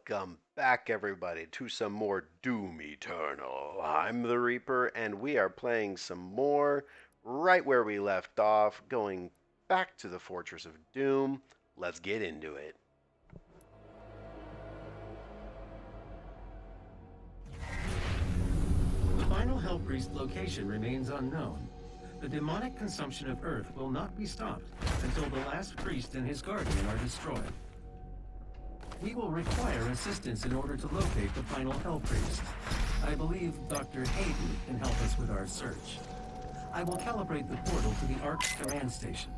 Welcome back, everybody, to some more Doom Eternal. I'm the Reaper, and we are playing some more right where we left off, going back to the Fortress of Doom. Let's get into it. The final Hellpriest location remains unknown. The demonic consumption of Earth will not be stopped until the last priest and his guardian are destroyed. We will require assistance in order to locate the final Hellpriest. I believe Dr. Hayden can help us with our search. I will calibrate the portal to the Ark's command station.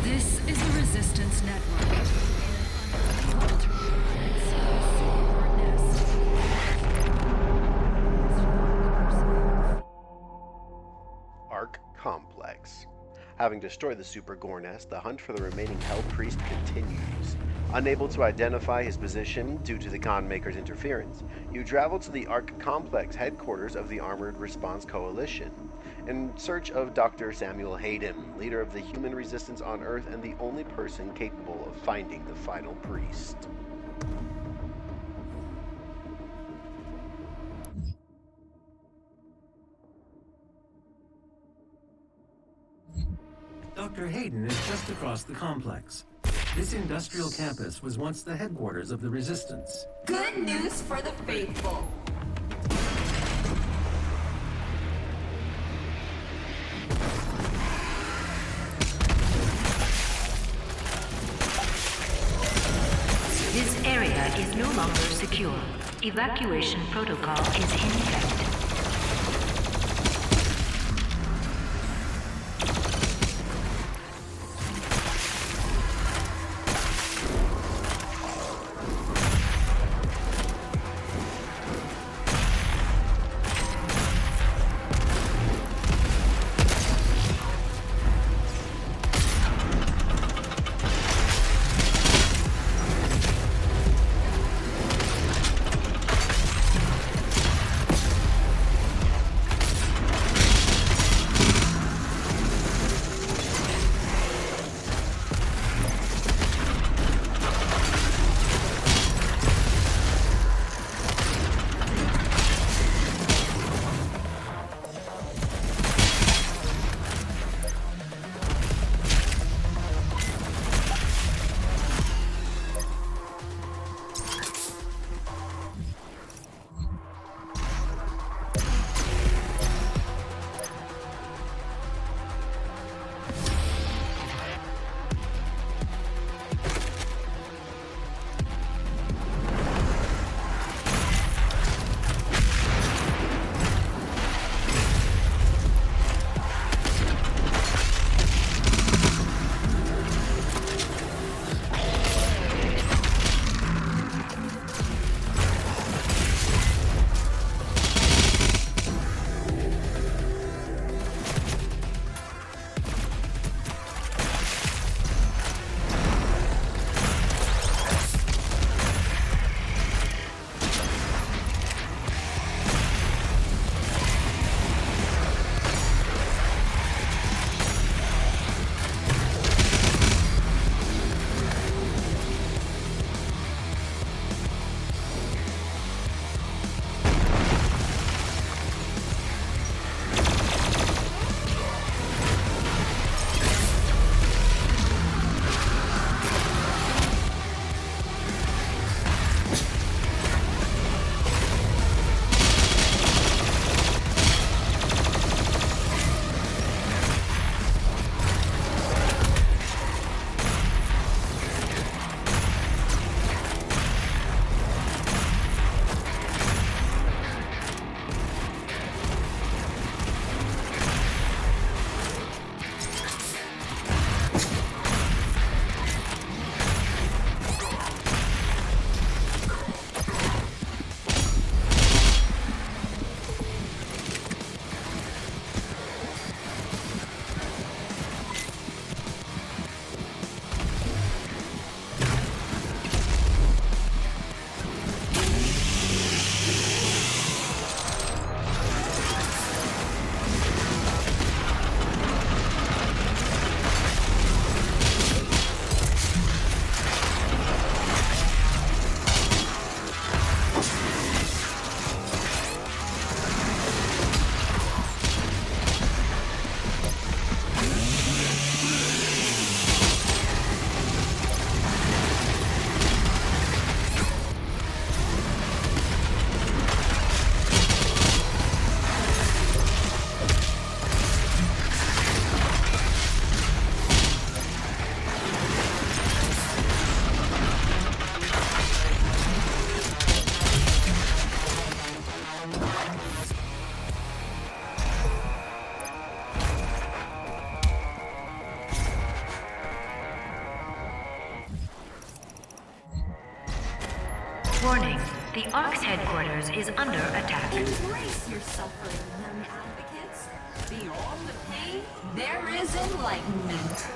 This is the Resistance Network. Ark Complex. Having destroyed the Super Gore Nest, the hunt for the remaining Hell Priest continues. Unable to identify his position due to the Con Maker's interference, you travel to the Ark Complex headquarters of the Armored Response Coalition in search of Dr. Samuel Hayden, leader of the human resistance on Earth and the only person capable of finding the final priest. Dr. Hayden is just across the complex. This industrial campus was once the headquarters of the Resistance. Good news for the faithful. This area is no longer secure. Evacuation protocol is in effect. Ark's headquarters is under attack. Embrace your suffering, young advocates. Beyond the pain, there is enlightenment.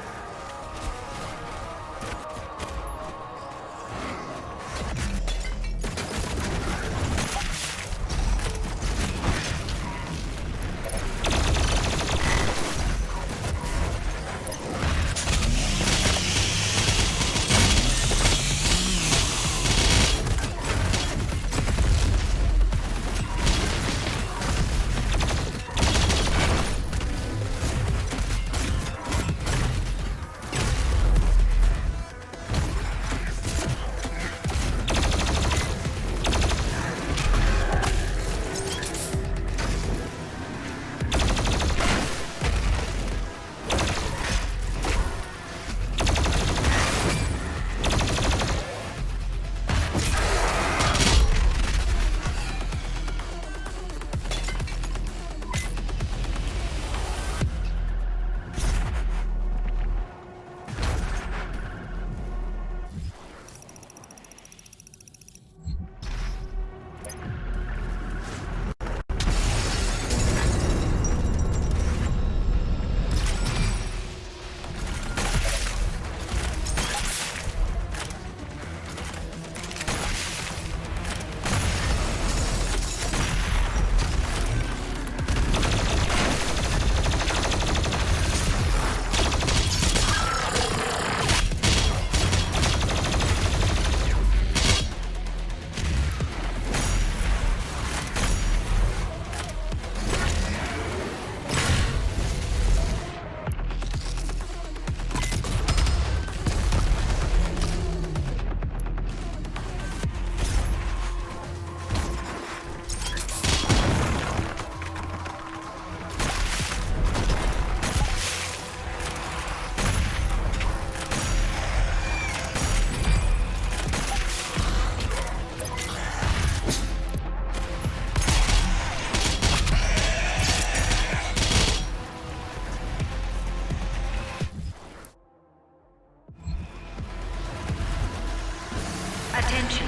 Attention.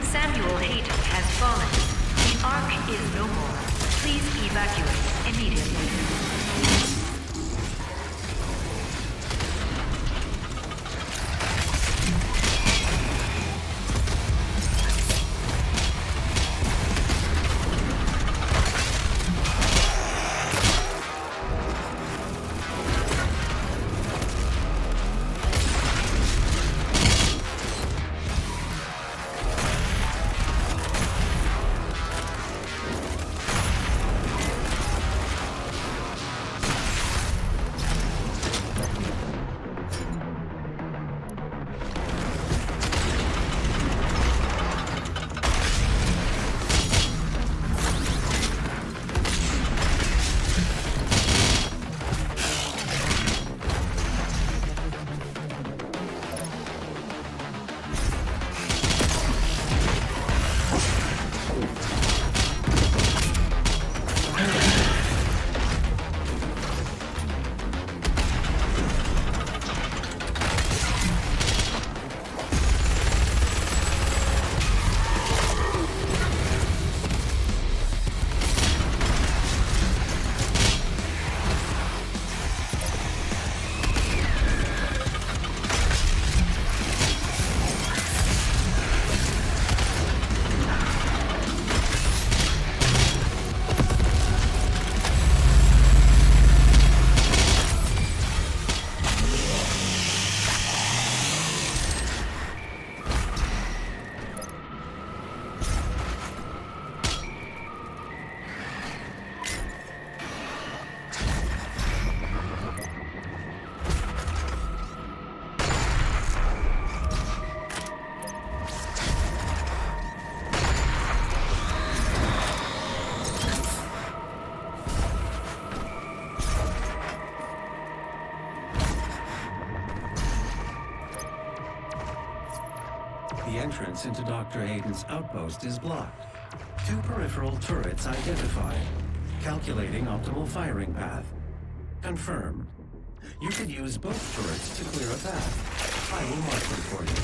Samuel Hayden has fallen. The Ark is no more. Please evacuate immediately. The entrance into Dr. Hayden's outpost is blocked. 2 peripheral turrets identified. Calculating optimal firing path. Confirmed. You could use both turrets to clear a path. I will mark them for you.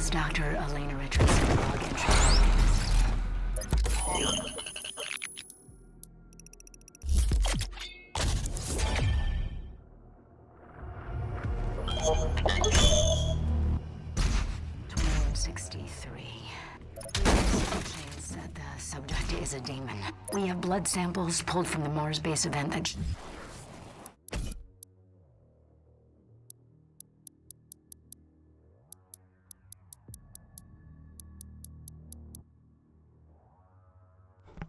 is Dr. Elena Richardson, log entry. Said the subject is a demon. We have blood samples pulled from the Mars base event that...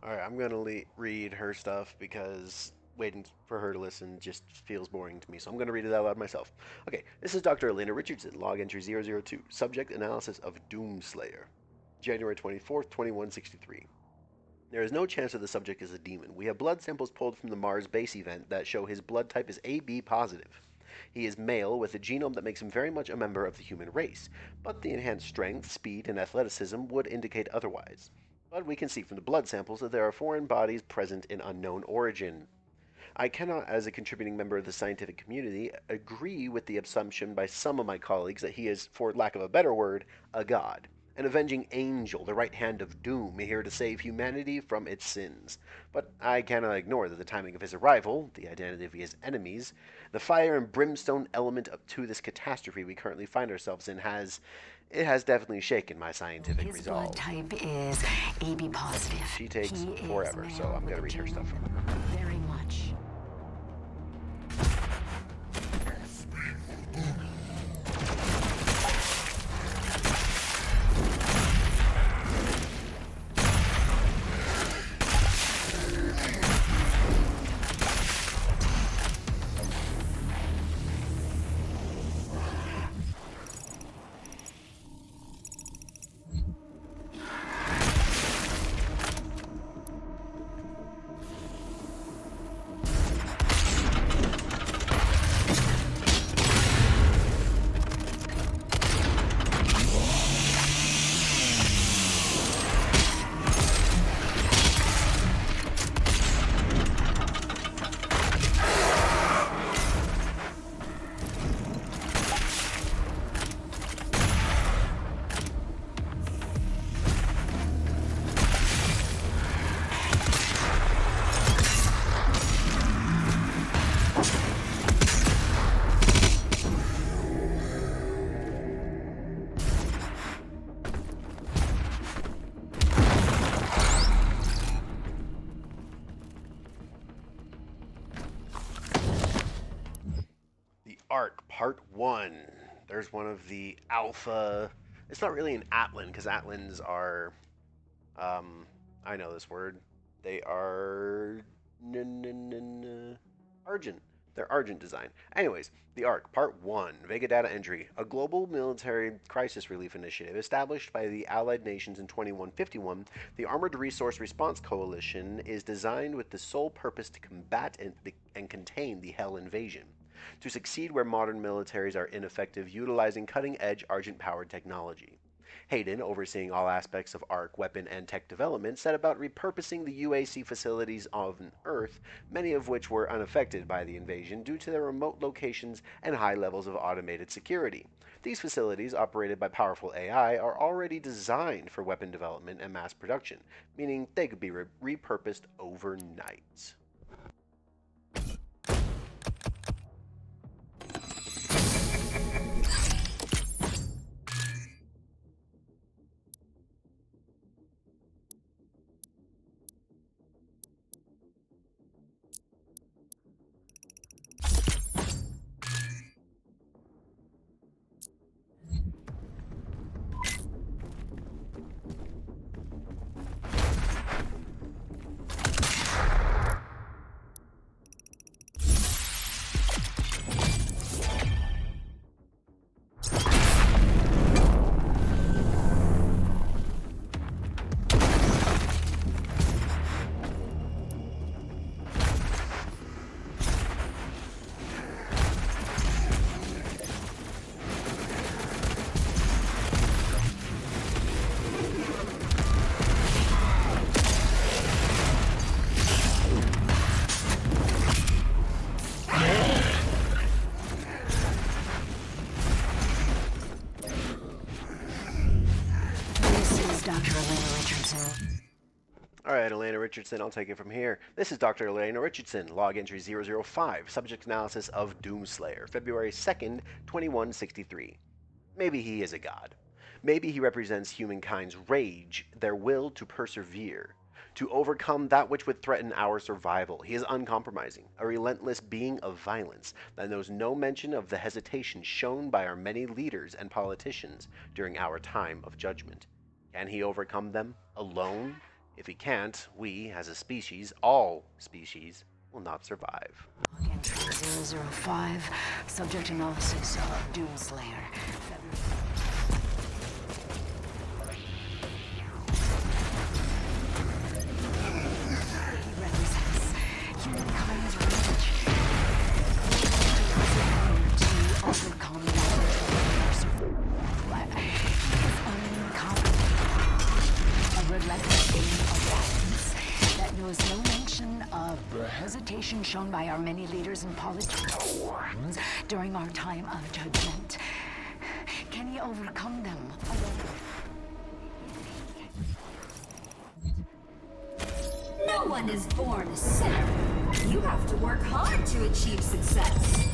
Alright, I'm gonna read her stuff because waiting for her to listen just feels boring to me, so I'm gonna read it out loud myself. Okay, this is Dr. Elena Richardson, log entry 002, subject analysis of Doomslayer, January 24th, 2163. There is no chance that the subject is a demon. We have blood samples pulled from the Mars base event that show his blood type is AB positive. He is male with a genome that makes him very much a member of the human race, but the enhanced strength, speed, and athleticism would indicate otherwise. But we can see from the blood samples that there are foreign bodies present in unknown origin. I cannot, as a contributing member of the scientific community, agree with the assumption by some of my colleagues that he is, for lack of a better word, a god, an avenging angel, the right hand of doom, here to save humanity from its sins. But I cannot ignore that the timing of his arrival, the identity of his enemies, the fire and brimstone element to this catastrophe we currently find ourselves in has definitely shaken my scientific His resolve. blood type is AB positive. She takes He forever, is so male I'm with gonna a read her stuff. genome very much. Ark Part 1. There's one of the alpha. It's not really an Atlan, because Atlans are. I know this word. They are. Argent. They're Argent design. Anyways, the Ark Part 1. Vega data entry. A global military crisis relief initiative established by the Allied Nations in 2151, the Armored Resource Response Coalition is designed with the sole purpose to combat and contain the Hell invasion. To succeed where modern militaries are ineffective, utilizing cutting-edge Argent-powered technology. Hayden, overseeing all aspects of Ark weapon and tech development, set about repurposing the UAC facilities on Earth, many of which were unaffected by the invasion due to their remote locations and high levels of automated security. These facilities, operated by powerful AI, are already designed for weapon development and mass production, meaning they could be repurposed overnight. Alright, Elena Richardson, I'll take it from here. This is Dr. Elena Richardson, log entry 005, subject analysis of Doomslayer, February 2nd, 2163. Maybe he is a god. Maybe he represents humankind's rage, their will to persevere, to overcome that which would threaten our survival. He is uncompromising, a relentless being of violence that knows no mention of the hesitation shown by our many leaders and politicians during our time of judgment. Can he overcome them alone? If he can't, we, as a species, all species, will not survive. Entry 005, subject analysis of Doomslayer. He represents humankind's rage to overcome a relentless game of violence that knows no mention of the hesitation shown by our many leaders and politicians during our time of judgment. Can he overcome them alone? No one is born a sinner. You have to work hard to achieve success.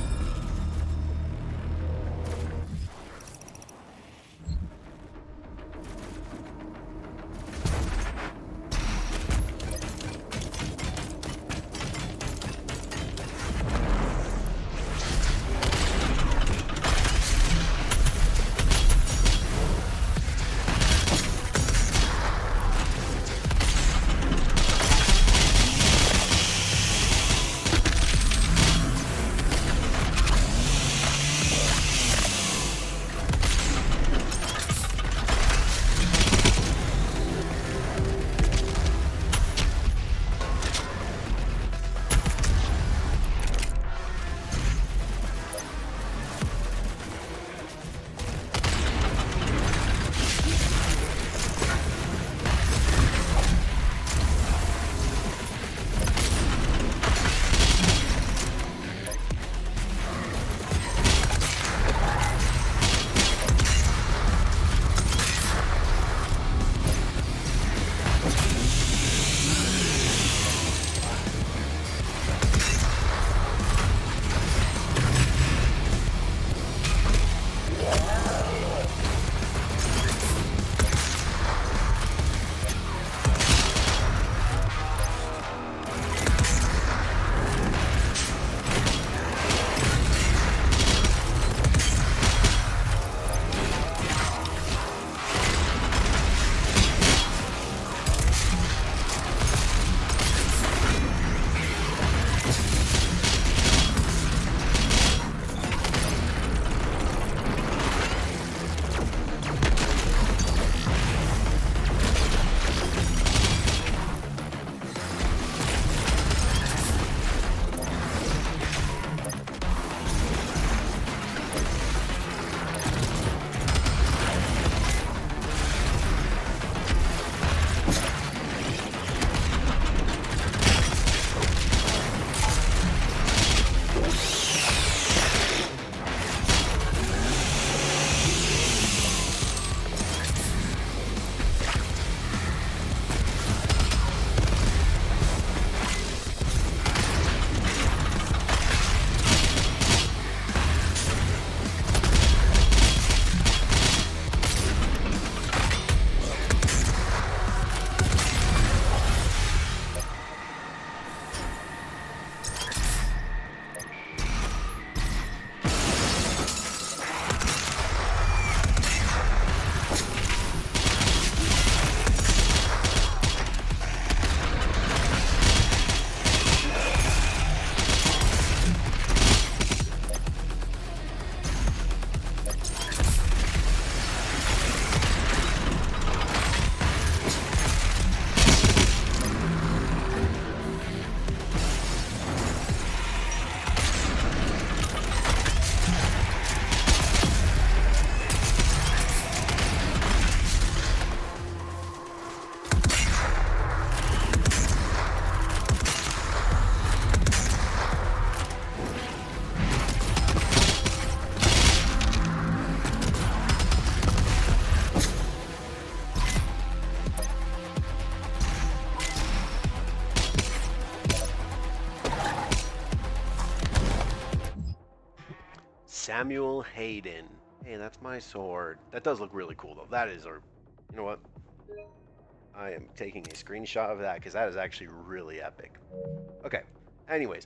Samuel Hayden. Hey, that's my sword. That does look really cool, though. That is, you know what? I am taking a screenshot of that because that is actually really epic. Okay. Anyways,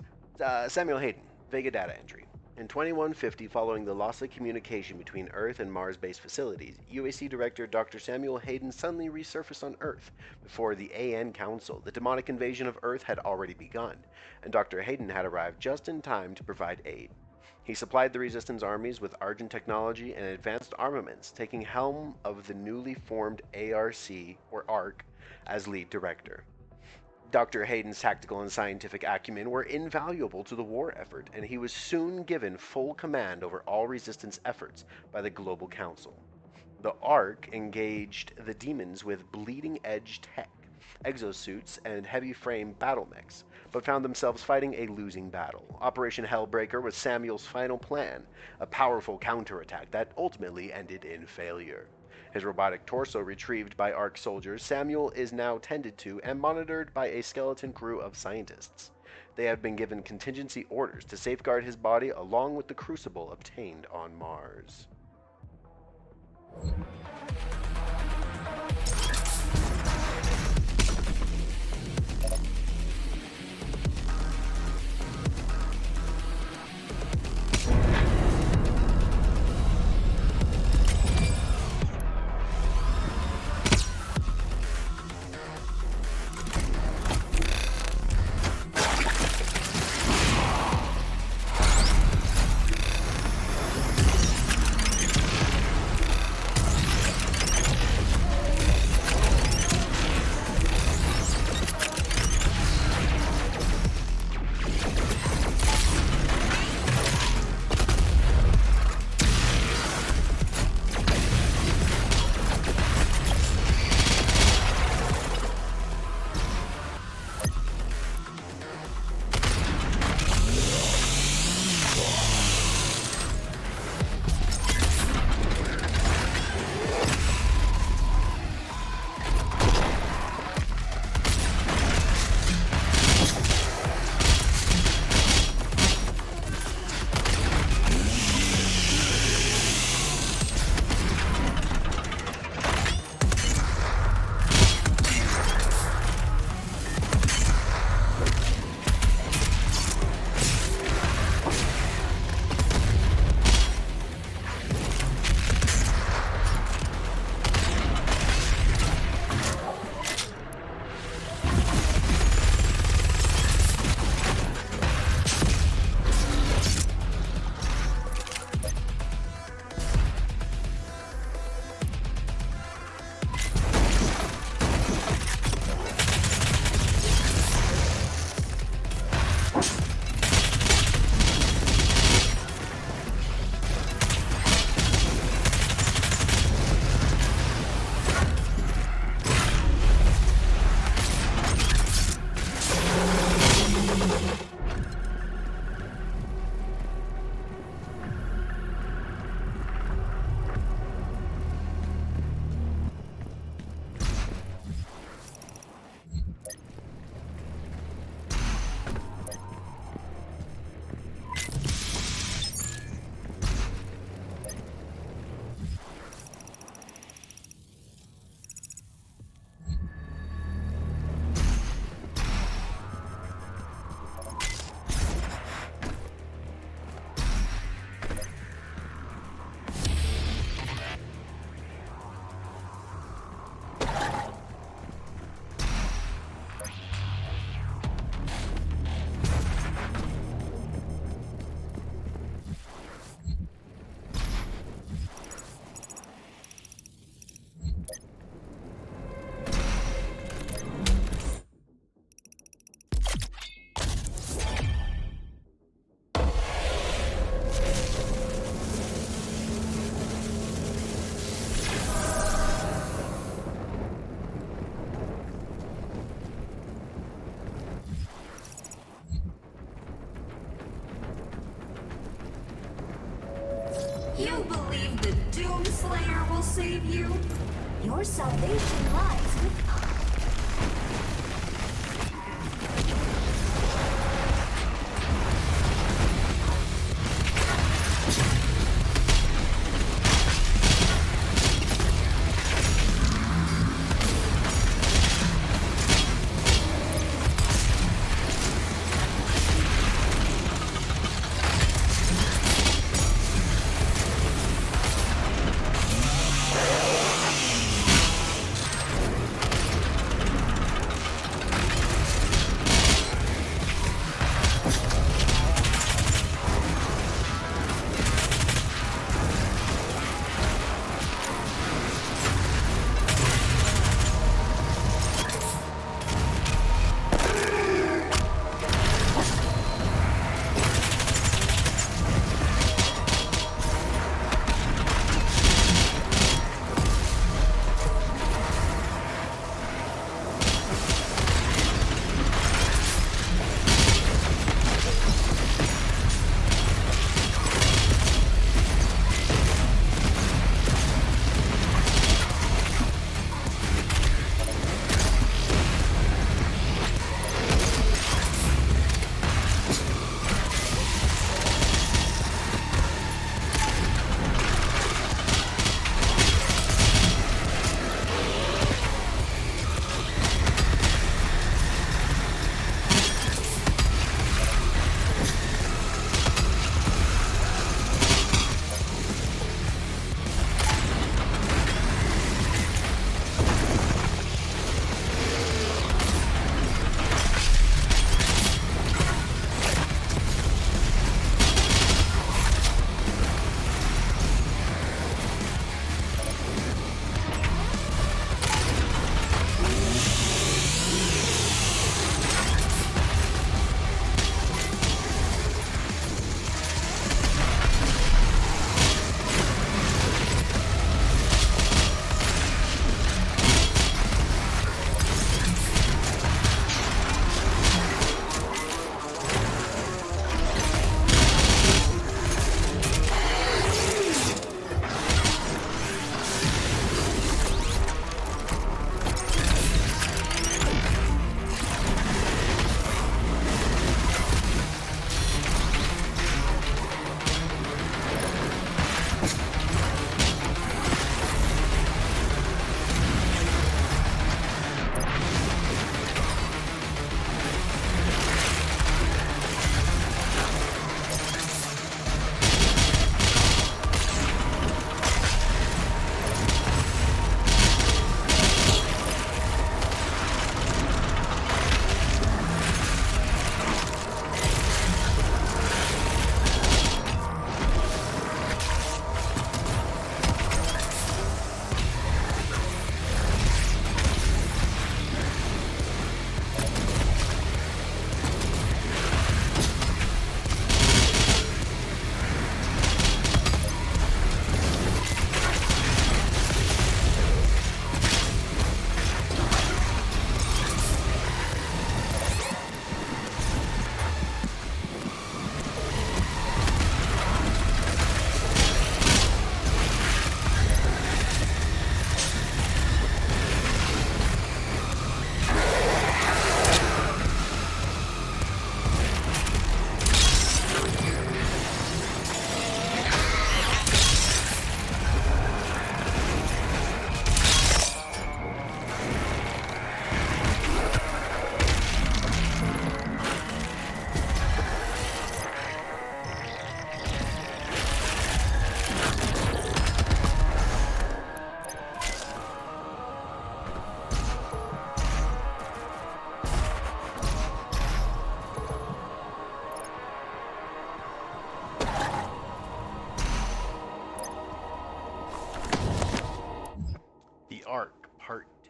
Samuel Hayden, Vega data entry. In 2150, following the loss of communication between Earth and Mars-based facilities, UAC Director Dr. Samuel Hayden suddenly resurfaced on Earth. Before the AN Council, the demonic invasion of Earth had already begun, and Dr. Hayden had arrived just in time to provide aid. He supplied the Resistance armies with Argent technology and advanced armaments, taking helm of the newly formed ARC as lead director. Dr. Hayden's tactical and scientific acumen were invaluable to the war effort, and he was soon given full command over all resistance efforts by the Global Council. The ARC engaged the demons with bleeding-edge tech, exosuits, and heavy-frame battle mechs, but found themselves fighting a losing battle. Operation Hellbreaker was Samuel's final plan, a powerful counterattack that ultimately ended in failure. His robotic torso retrieved by ARC soldiers, Samuel is now tended to and monitored by a skeleton crew of scientists. They have been given contingency orders to safeguard his body along with the crucible obtained on Mars. You believe the Doomslayer will save you? Your salvation lies with us.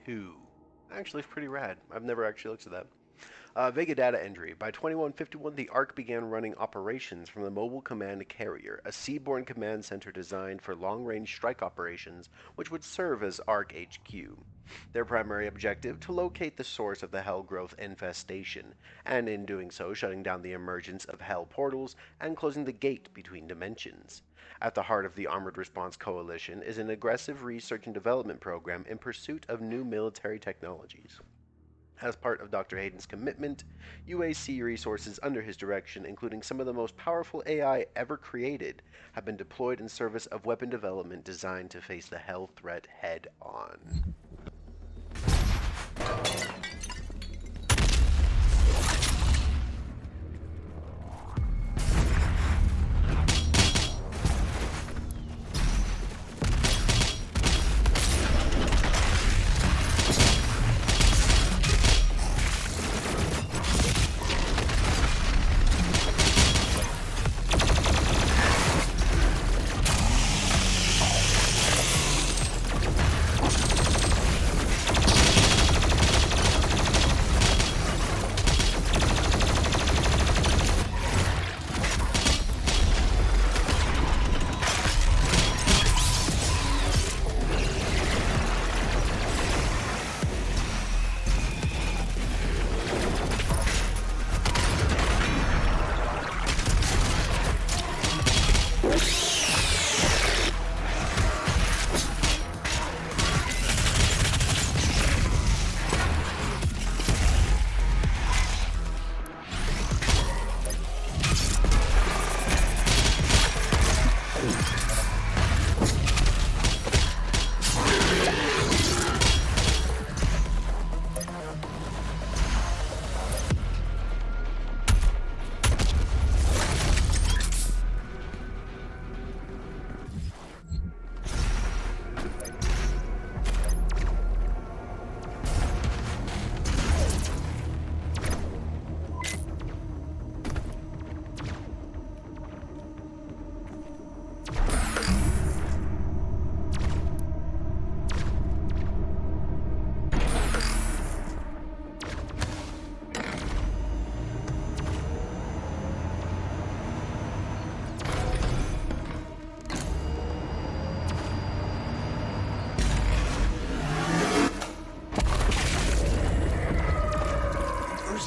2. Actually, it's pretty rad. I've never actually looked at that. Vega data entry. By 2151, the ARC began running operations from the Mobile Command Carrier, a seaborne command center designed for long-range strike operations, which would serve as ARC HQ. Their primary objective, to locate the source of the Hell growth infestation, and in doing so, shutting down the emergence of Hell portals and closing the gate between dimensions. At the heart of the Armored Response Coalition is an aggressive research and development program in pursuit of new military technologies. As part of Dr. Hayden's commitment, UAC resources under his direction, including some of the most powerful AI ever created, have been deployed in service of weapon development designed to face the Hell threat head-on.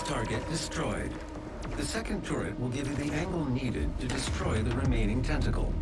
Target destroyed. The second turret will give you the angle needed to destroy the remaining tentacle.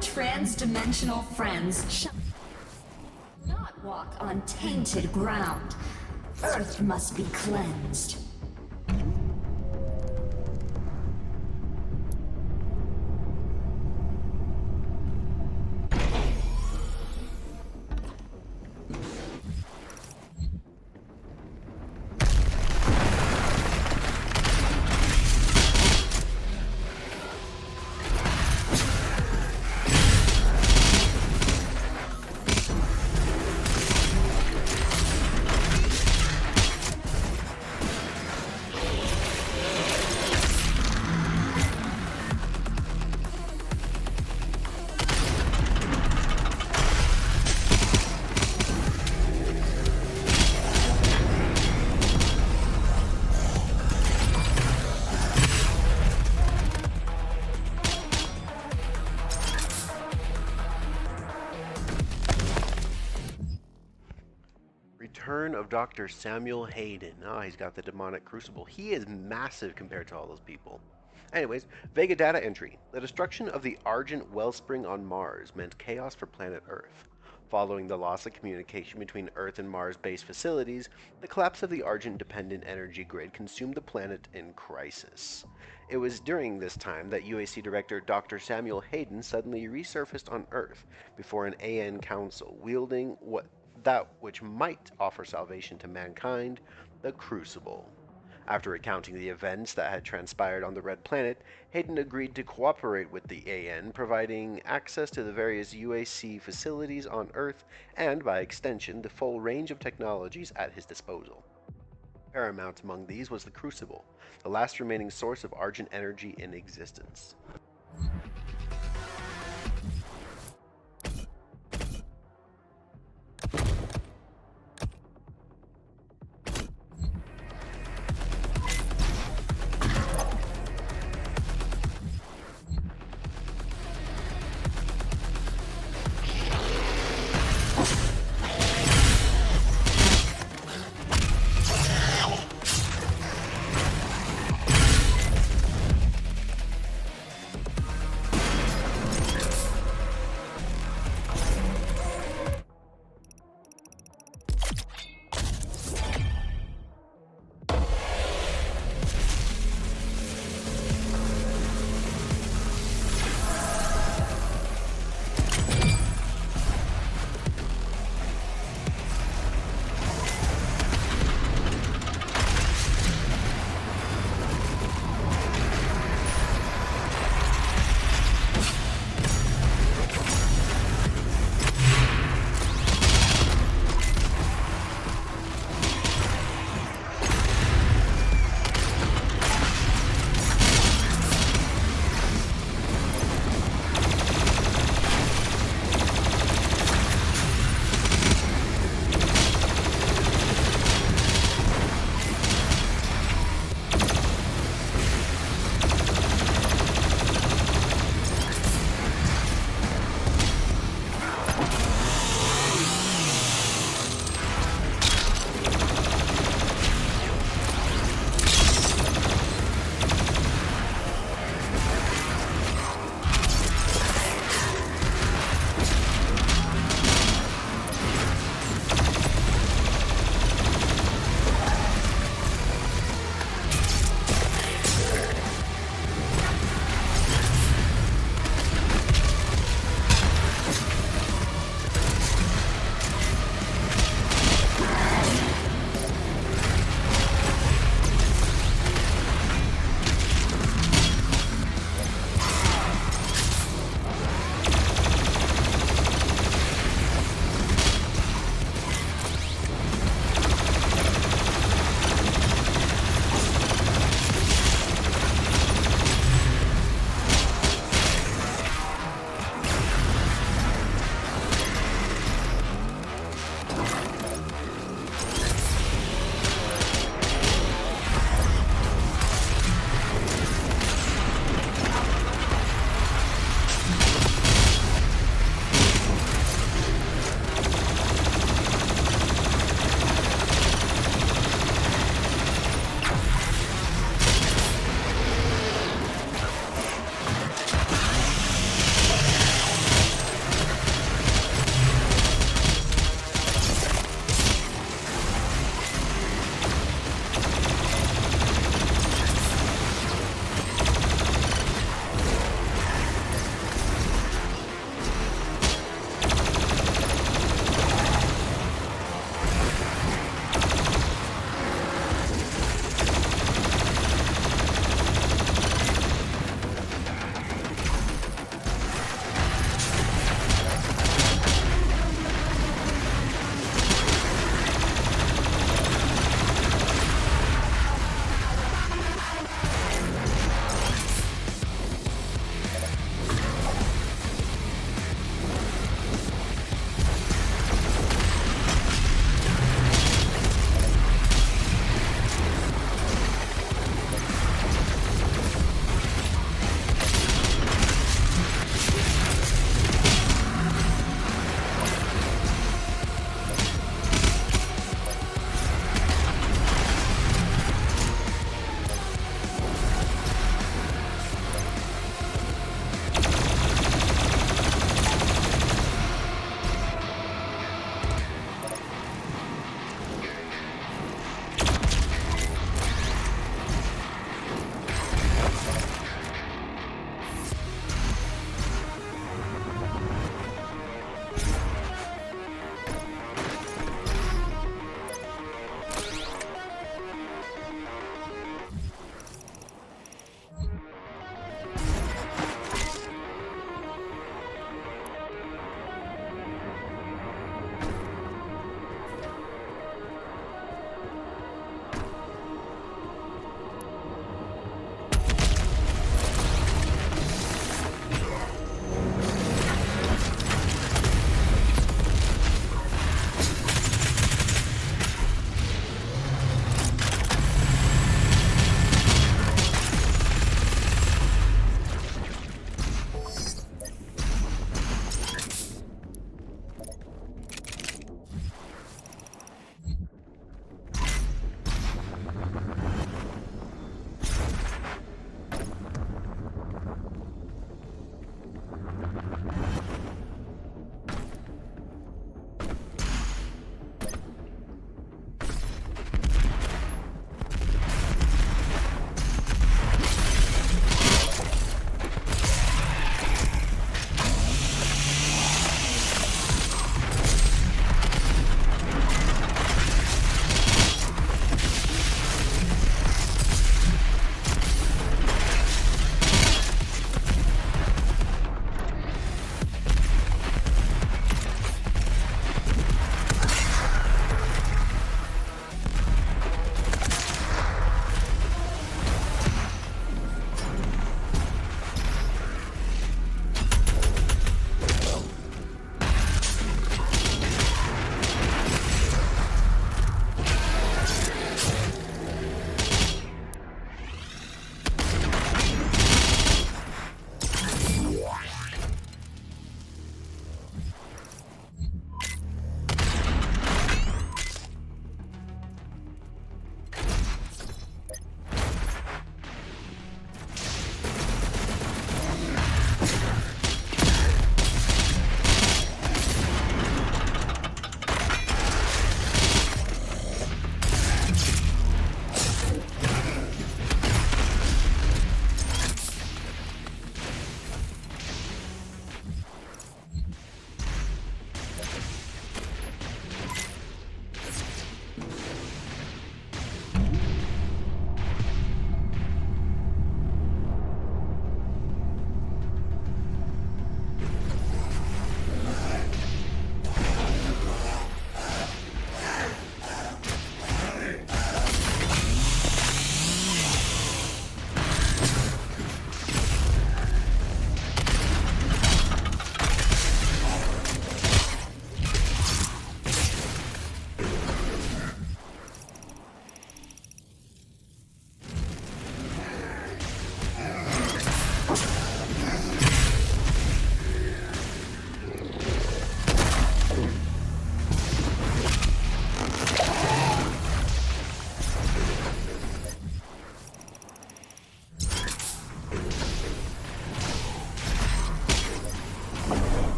Trans-dimensional friends shall not walk on tainted ground. Earth must be cleansed. return of Dr. Samuel Hayden. Ah, he's got the demonic crucible. He is massive compared to all those people. Anyways, Vega data entry. The destruction of the Argent wellspring on Mars meant chaos for planet Earth. Following the loss of communication between Earth and Mars-based facilities, the collapse of the Argent-dependent energy grid consumed the planet in crisis. It was during this time that UAC Director Dr. Samuel Hayden suddenly resurfaced on Earth before an AN council, wielding that which might offer salvation to mankind, the Crucible. After recounting the events that had transpired on the Red Planet, Hayden agreed to cooperate with the AN, providing access to the various UAC facilities on Earth and, by extension, the full range of technologies at his disposal. Paramount among these was the Crucible, the last remaining source of Argent energy in existence.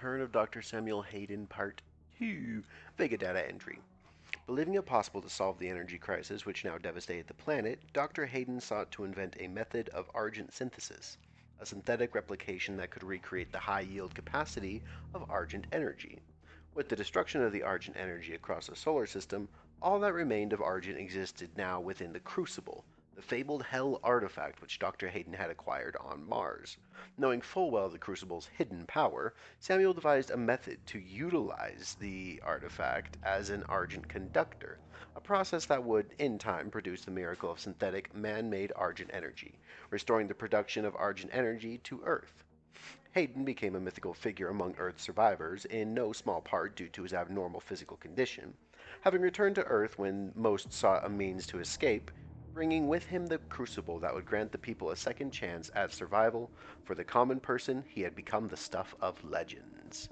Return of Dr. Samuel Hayden, Part 2. Vega data entry. Believing it possible to solve the energy crisis which now devastated the planet, Dr. Hayden sought to invent a method of argent synthesis, a synthetic replication that could recreate the high-yield capacity of argent energy. With the destruction of the argent energy across the solar system, all that remained of argent existed now within the Crucible, the fabled Hell artifact which Dr. Hayden had acquired on Mars. Knowing full well the Crucible's hidden power, Samuel devised a method to utilize the artifact as an argent conductor, a process that would, in time, produce the miracle of synthetic, man-made argent energy, restoring the production of argent energy to Earth. Hayden became a mythical figure among Earth's survivors, in no small part due to his abnormal physical condition, having returned to Earth when most sought a means to escape, bringing with him the Crucible that would grant the people a second chance at survival. For the common person, he had become the stuff of legends.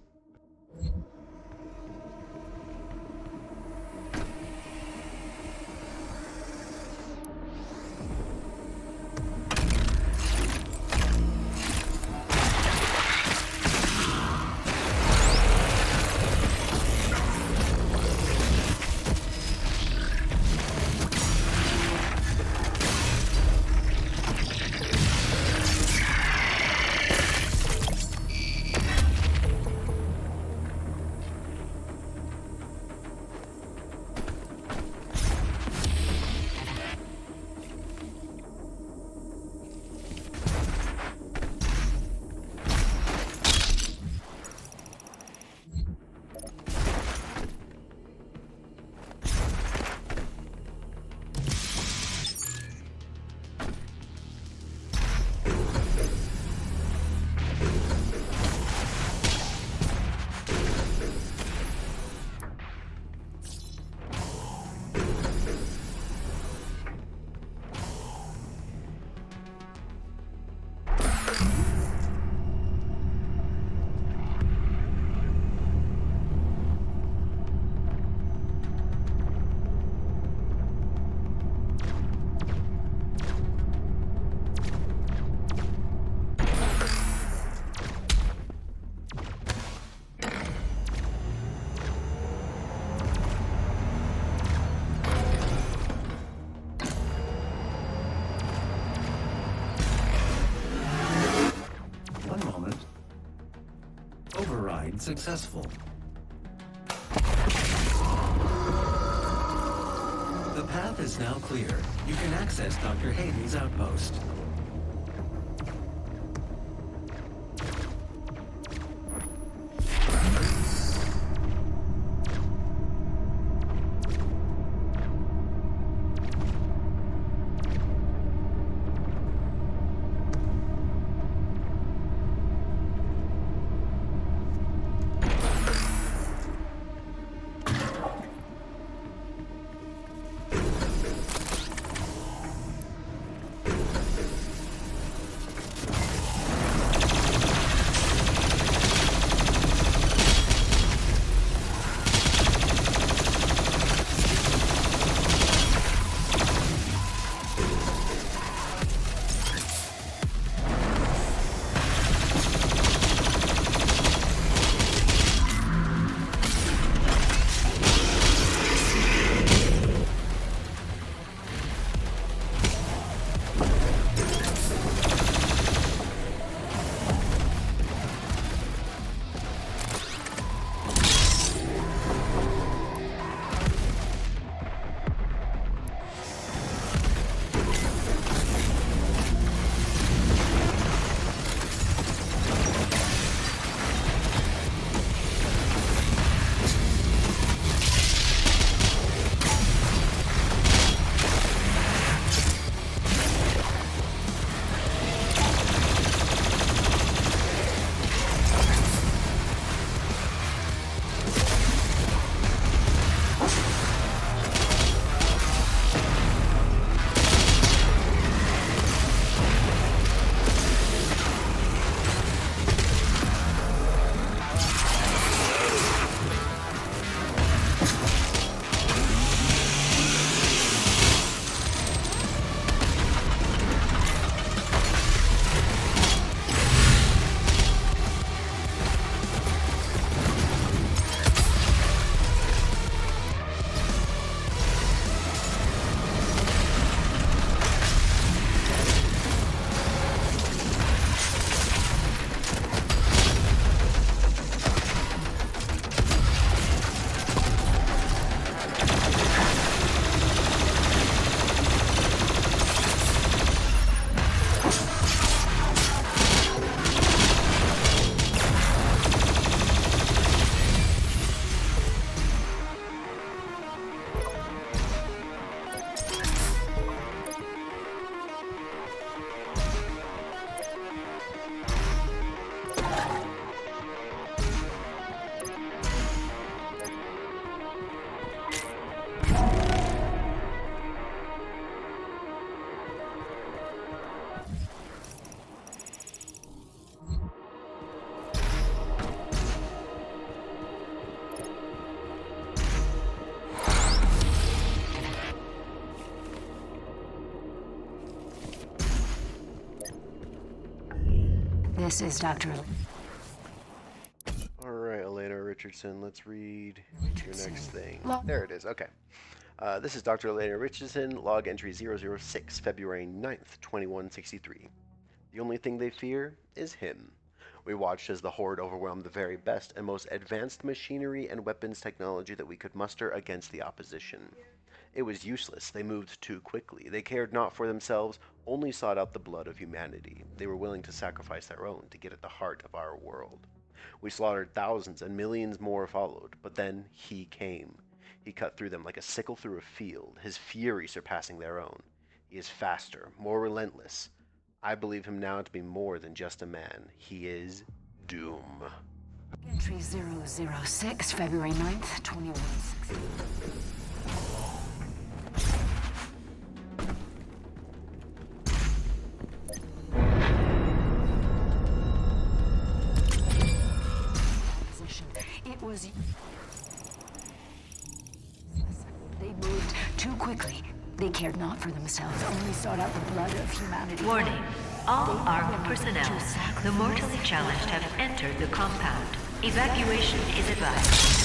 Successful. The path is now clear. You can access Dr. Hayden's outpost. This is Dr. Alright, Elena Richardson, let's read your next thing. Lo- There it is, okay. This is Dr. Elena Richardson, log entry 006, February 9th, 2163. The only thing they fear is him. We watched as the Horde overwhelmed the very best and most advanced machinery and weapons technology that we could muster against the opposition. It was useless. They moved too quickly. They cared not for themselves, only sought out the blood of humanity. They were willing to sacrifice their own to get at the heart of our world. We slaughtered thousands and millions more followed, but then he came. He cut through them like a sickle through a field, his fury surpassing their own. He is faster, more relentless. I believe him now to be more than just a man. He is Doom. Entry 006, February 9th, 2160. It was... They moved too quickly. They cared not for themselves, only sought out the blood of humanity. Warning. All armed personnel, the mortally challenged, have entered the compound. Evacuation is advised.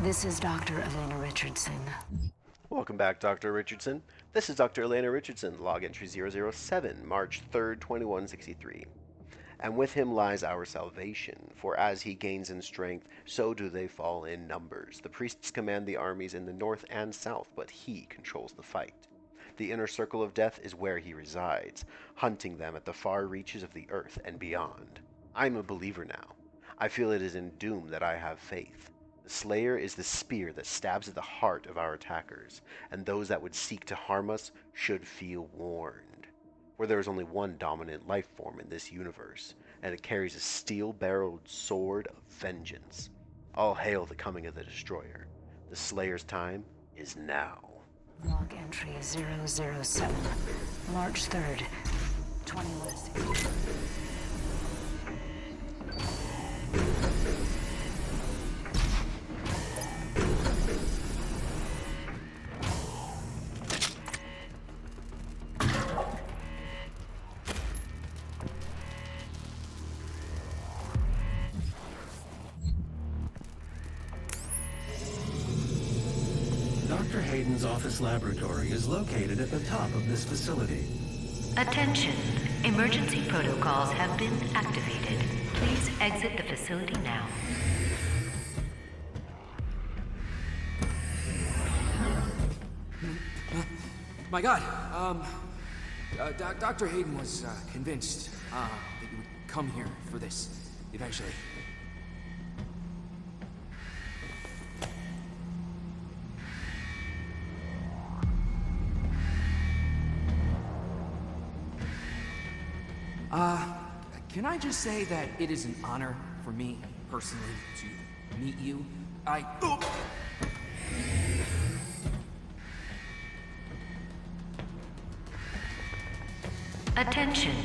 This is Dr. Elena Richardson. Welcome back, Dr. Richardson. This is Dr. Elena Richardson, log entry 007, March 3rd, 2163. And with him lies our salvation, for as he gains in strength, so do they fall in numbers. The priests command the armies in the north and south, but he controls the fight. The inner circle of death is where he resides, hunting them at the far reaches of the earth and beyond. I'm a believer now. I feel it is in Doom that I have faith. The Slayer is the spear that stabs at the heart of our attackers, and those that would seek to harm us should feel warned. For there is only one dominant life form in this universe, and it carries a steel-barreled sword of vengeance. All hail the coming of the Destroyer. The Slayer's time is now. Log entry 007, March 3rd, 2160. Dr. Hayden's office laboratory is located at the top of this facility. Attention. Emergency protocols have been activated. Please exit the facility now. My God, Dr. Hayden was convinced that you would come here for this eventually. Can I just say that it is an honor for me, personally, to meet you? Attention.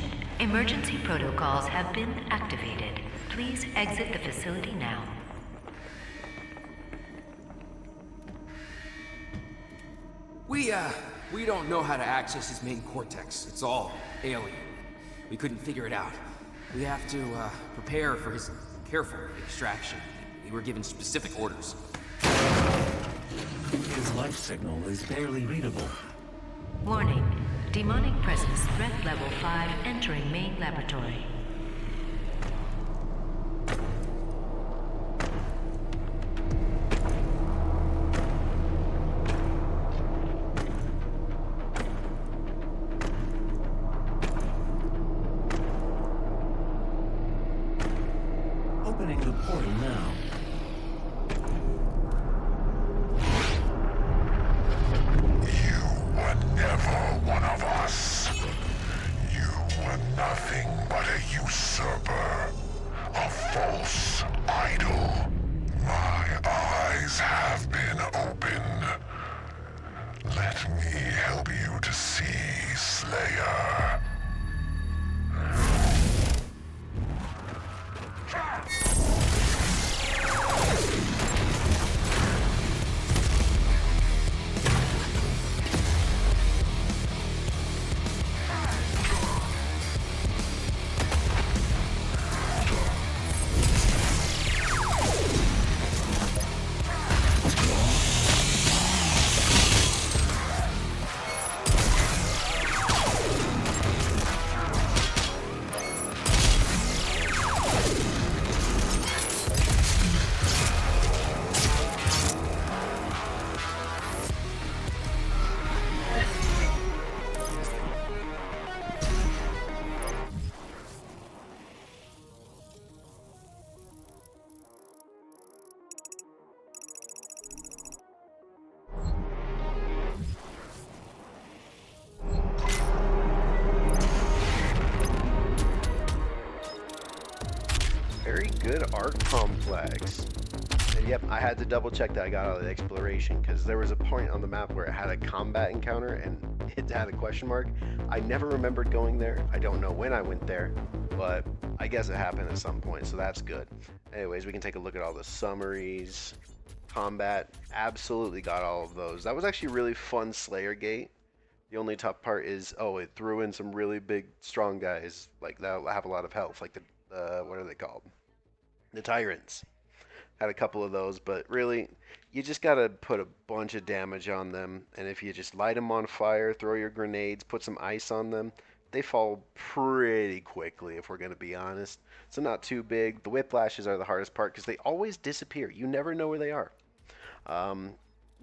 Emergency protocols have been activated. Please exit the facility now. We don't know how to access his main cortex. It's all alien. We couldn't figure it out. We have to, prepare for his careful extraction We were given specific orders. His life signal is barely readable. Warning. Demonic presence threat level 5 entering main laboratory. Opening the portal now. You were never one of us. You were nothing but a usurper, a false idol. My eyes have been opened. Let me help you to see, Slayer. Very good art complex. And yep, I had to double check that I got out of the exploration because there was a point on the map where it had a combat encounter and it had a question mark. I never remembered going there. I don't know when I went there, but I guess it happened at some point, so that's good. Anyways, we can take a look at all the summaries. Combat, absolutely got all of those. That was actually really fun Slayer Gate. The only tough part is, oh, it threw in some really big, strong guys, like that have a lot of health, like the, what are they called? The Tyrants. Had a couple of those, but really, you just gotta put a bunch of damage on them, and if you just light them on fire, throw your grenades, put some ice on them, they fall pretty quickly, if we're gonna be honest. So not too big. The whiplashes are the hardest part, because they always disappear. You never know where they are.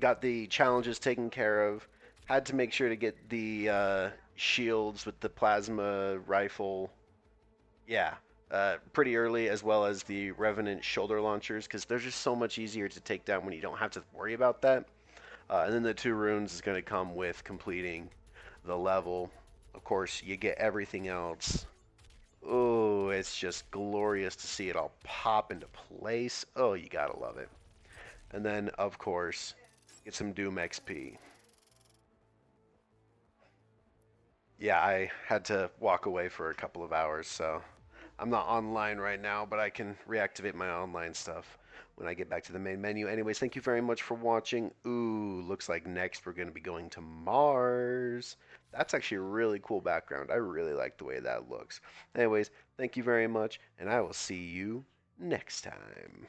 Got the challenges taken care of. Had to make sure to get the shields with the plasma rifle. Yeah, pretty early, as well as the Revenant shoulder launchers, because they're just so much easier to take down when you don't have to worry about that. And then the 2 runes is going to come with completing the level. Of course, you get everything else. Oh, it's just glorious to see it all pop into place. Oh, you gotta love it. And then, of course, get some Doom XP. Yeah, I had to walk away for a couple of hours, so I'm not online right now, but I can reactivate my online stuff when I get back to the main menu. Anyways, thank you very much for watching. Ooh, looks like next we're going to be going to Mars. That's actually a really cool background. I really like the way that looks. Anyways, thank you very much, and I will see you next time.